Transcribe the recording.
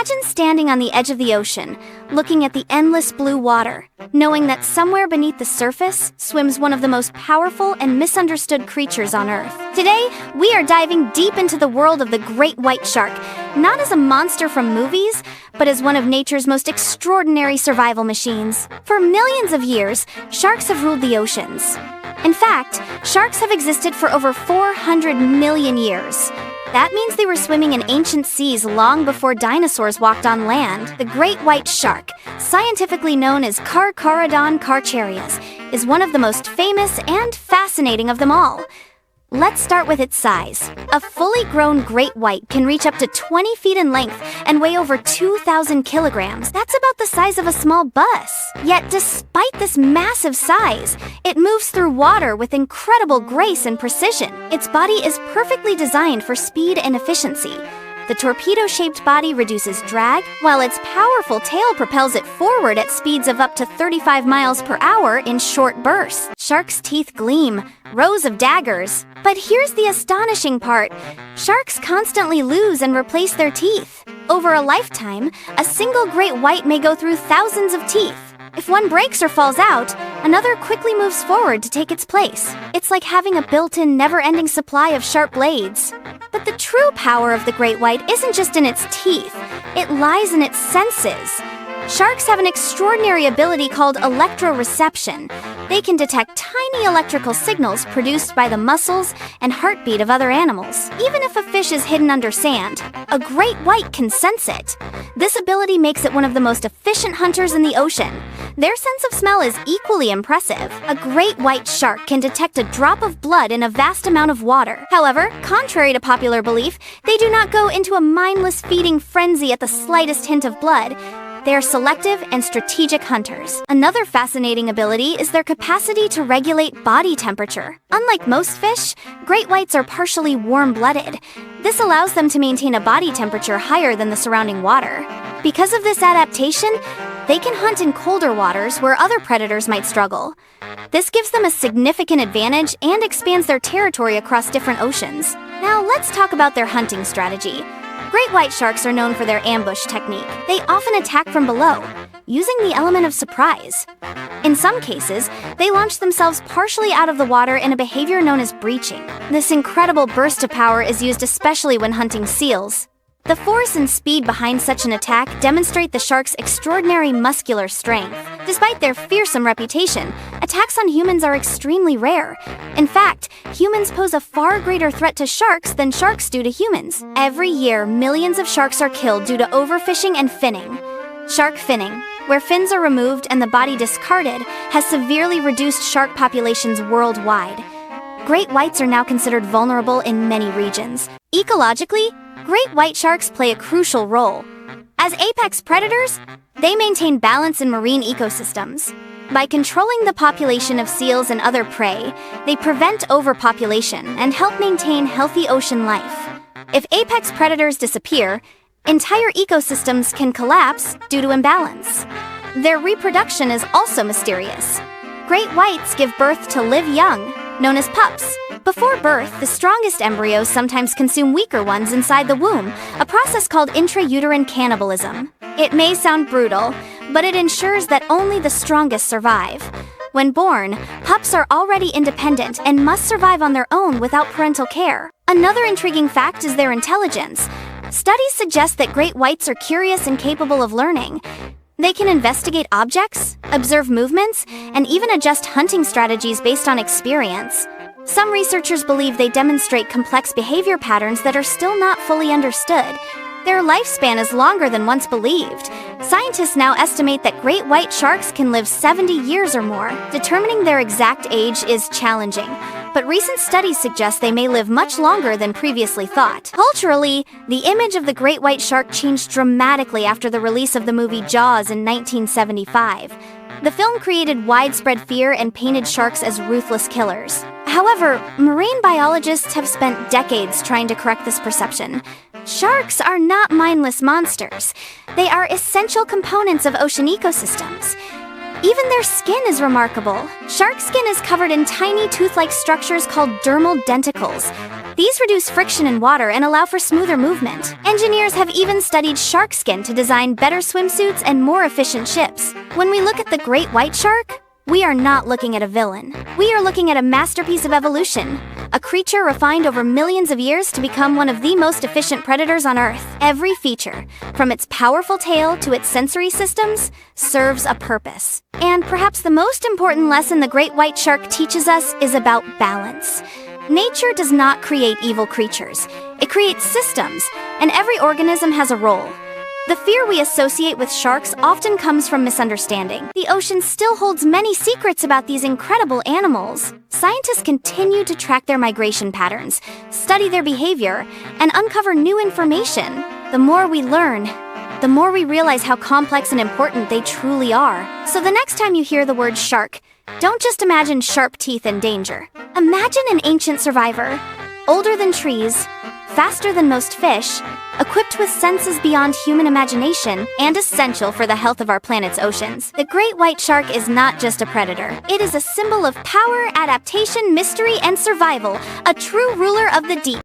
Imagine standing on the edge of the ocean, looking at the endless blue water, knowing that somewhere beneath the surface swims one of the most powerful and misunderstood creatures on Earth. Today, we are diving deep into the world of the great white shark, not as a monster from movies, but as one of nature's most extraordinary survival machines. For millions of years, sharks have ruled the oceans. In fact, sharks have existed for over 400 million years. That means they were swimming in ancient seas long before dinosaurs walked on land. The great white shark, scientifically known as Carcharodon carcharias, is one of the most famous and fascinating of them all. Let's start with its size. A fully grown great white can reach up to 20 feet in length and weigh over 2,000 kilograms. That's about the size of a small bus. Yet, despite this massive size, it moves through water with incredible grace and precision. Its body is perfectly designed for speed and efficiency. The torpedo-shaped body reduces drag, while its powerful tail propels it forward at speeds of up to 35 miles per hour in short bursts. Sharks' teeth gleam, rows of daggers. But here's the astonishing part. Sharks constantly lose and replace their teeth. Over a lifetime, a single great white may go through thousands of teeth. If one breaks or falls out, another quickly moves forward to take its place. It's like having a built-in, never-ending supply of sharp blades. But the true power of the great white isn't just in its teeth. It lies in its senses. Sharks have an extraordinary ability called electroreception. They can detect tiny electrical signals produced by the muscles and heartbeat of other animals. Even if a fish is hidden under sand, a great white can sense it. This ability makes it one of the most efficient hunters in the ocean. Their sense of smell is equally impressive. A great white shark can detect a drop of blood in a vast amount of water. However, contrary to popular belief, they do not go into a mindless feeding frenzy at the slightest hint of blood. They are selective and strategic hunters. Another fascinating ability is their capacity to regulate body temperature. Unlike most fish, great whites are partially warm-blooded. This allows them to maintain a body temperature higher than the surrounding water. Because of this adaptation, they can hunt in colder waters where other predators might struggle. This gives them a significant advantage and expands their territory across different oceans. Now let's talk about their hunting strategy. Great white sharks are known for their ambush technique. They often attack from below, using the element of surprise. In some cases, they launch themselves partially out of the water in a behavior known as breaching. This incredible burst of power is used especially when hunting seals. The force and speed behind such an attack demonstrate the shark's extraordinary muscular strength. Despite their fearsome reputation, attacks on humans are extremely rare. In fact, humans pose a far greater threat to sharks than sharks do to humans. Every year, millions of sharks are killed due to overfishing and finning. Shark finning, where fins are removed and the body discarded, has severely reduced shark populations worldwide. Great whites are now considered vulnerable in many regions. Ecologically, great white sharks play a crucial role. As apex predators, they maintain balance in marine ecosystems. By controlling the population of seals and other prey, they prevent overpopulation and help maintain healthy ocean life. If apex predators disappear, entire ecosystems can collapse due to imbalance. Their reproduction is also mysterious. Great whites give birth to live young, known as pups. Before birth, the strongest embryos sometimes consume weaker ones inside the womb, a process called intrauterine cannibalism. It may sound brutal, but it ensures that only the strongest survive. When born, pups are already independent and must survive on their own without parental care. Another intriguing fact is their intelligence. Studies suggest that great whites are curious and capable of learning. They can investigate objects, observe movements, and even adjust hunting strategies based on experience. Some researchers believe they demonstrate complex behavior patterns that are still not fully understood. Their lifespan is longer than once believed. Scientists now estimate that great white sharks can live 70 years or more. Determining their exact age is challenging, but recent studies suggest they may live much longer than previously thought. Culturally, the image of the great white shark changed dramatically after the release of the movie Jaws in 1975. The film created widespread fear and painted sharks as ruthless killers. However, marine biologists have spent decades trying to correct this perception. Sharks are not mindless monsters. They are essential components of ocean ecosystems. Even their skin is remarkable. Shark skin is covered in tiny tooth-like structures called dermal denticles. These reduce friction in water and allow for smoother movement. Engineers have even studied shark skin to design better swimsuits and more efficient ships. When we look at the great white shark, we are not looking at a villain. We are looking at a masterpiece of evolution, a creature refined over millions of years to become one of the most efficient predators on Earth. Every feature, from its powerful tail to its sensory systems, serves a purpose. And perhaps the most important lesson the great white shark teaches us is about balance. Nature does not create evil creatures. It creates systems, and every organism has a role. The fear we associate with sharks often comes from misunderstanding. The ocean still holds many secrets about these incredible animals. Scientists continue to track their migration patterns, study their behavior, and uncover new information. The more we learn, the more we realize how complex and important they truly are. So the next time you hear the word shark, don't just imagine sharp teeth and danger. Imagine an ancient survivor, older than trees, faster than most fish, equipped with senses beyond human imagination, and essential for the health of our planet's oceans. The great white shark is not just a predator. It is a symbol of power, adaptation, mystery, and survival, a true ruler of the deep.